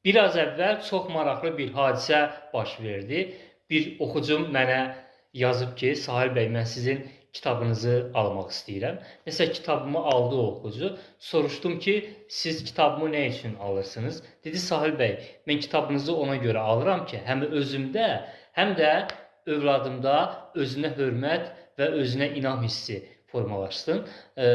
Biraz əvvəl çox maraqlı bir hadisə baş verdi. Bir oxucum mənə yazıb ki, Sahil bəy, mən sizin kitabınızı almaq istəyirəm. Nəsə kitabımı aldı o oxucu. Soruşdum ki, siz kitabımı nə üçün alırsınız? Dedi, Sahil bəy, mən kitabınızı ona görə alıram ki, həm özümdə, həm də övladımda özünə hörmət və özünə inam hissi formalaşsın.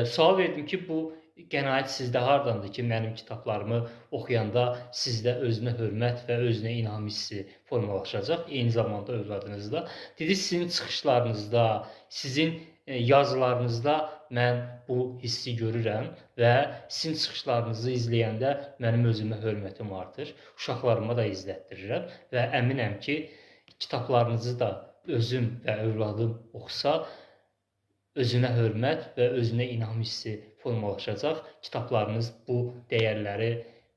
Sual verdim ki, bu qənaət sizdə hardandır ki, mənim kitablarımı oxuyanda sizdə özünə hörmət və özünə inam hissi formalaşacaq, eyni zamanda övladınızda. Dedi, sizin çıxışlarınızda, sizin yazılarınızda mən bu hissi görürəm və sizin çıxışlarınızı izləyəndə mənim özümə hörmətim artır. Uşaqlarıma da izlətdirirəm və əminəm ki, kitablarınızı da özüm və övladım oxusa, özünə hörmət və özünə inam hissi formalaşacaq. Kitablarınız bu dəyərləri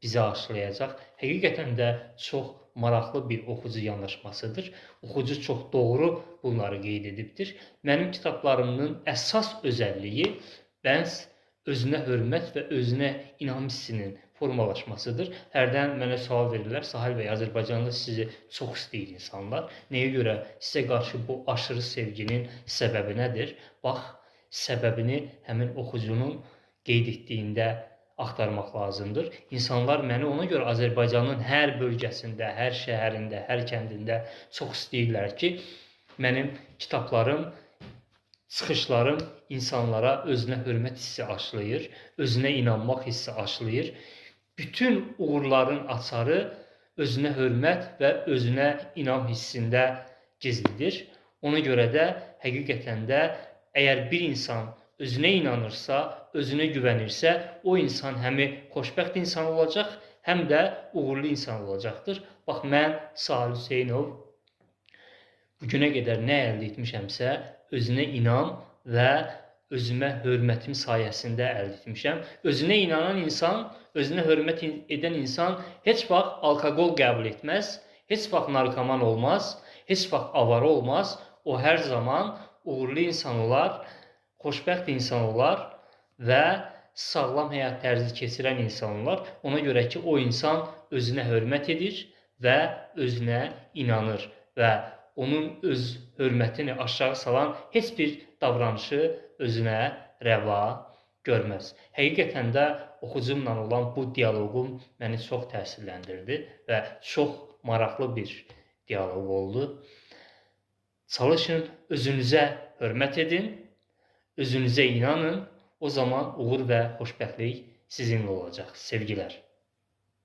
bizə aşılayacaq. Həqiqətən də çox maraqlı bir oxucu yanaşmasıdır. Oxucu çox doğru bunları qeyd edibdir. Mənim kitablarımın əsas özəlliyi bəs özünə hörmət və özünə inam hissinin formalaşmasıdır. Hərdən mənə sual verirlər, Sahil bəy, Azərbaycanda sizi çox istəyir insanlar. Nəyə görə sizə qarşı bu aşırı sevginin səbəbi nədir? Bax, səbəbini həmin oxucunun qeyd etdiyində axtarmaq lazımdır. İnsanlar məni ona görə Azərbaycanın hər bölgəsində, hər şəhərində, hər kəndində çox istəyirlər ki, mənim kitablarım, çıxışlarım insanlara özünə hörmət hissi aşılayır, özünə inanmaq hissi aşılayır. Bütün uğurların açarı özünə hörmət və özünə inam hissində gizlidir. Ona görə də həqiqətən də əgər bir insan özünə inanırsa, özünə güvənirsə, o insan həm xoşbəxt insan olacaq, həm də uğurlu insan olacaqdır. Bax, mən Sahil Hüseynov bugünə qədər nə əldə etmişəmsə, özünə inam və özümə hörmətim sayəsində əldə etmişəm. Özünə inanan insan, özünə hörmət edən insan heç vaxt alkoqol qəbul etməz, heç vaxt narkoman olmaz, heç vaxt avara olmaz. O hər zaman uğurlu insan olar, xoşbəxt insan olar və sağlam həyat tərzi keçirən insan olar. Ona görə ki, o insan özünə hörmət edir və özünə inanır və onun öz hörmətini aşağı salan heç bir davranışı özünə rəva görməz. Həqiqətən də oxucumla olan bu dialoqum məni çox təsirləndirdi və çox maraqlı bir dialoq oldu. Çalışın, özünüzə hörmət edin, özünüzə inanın, o zaman uğur və xoşbəxtlik sizinlə olacaq. Sevgilər.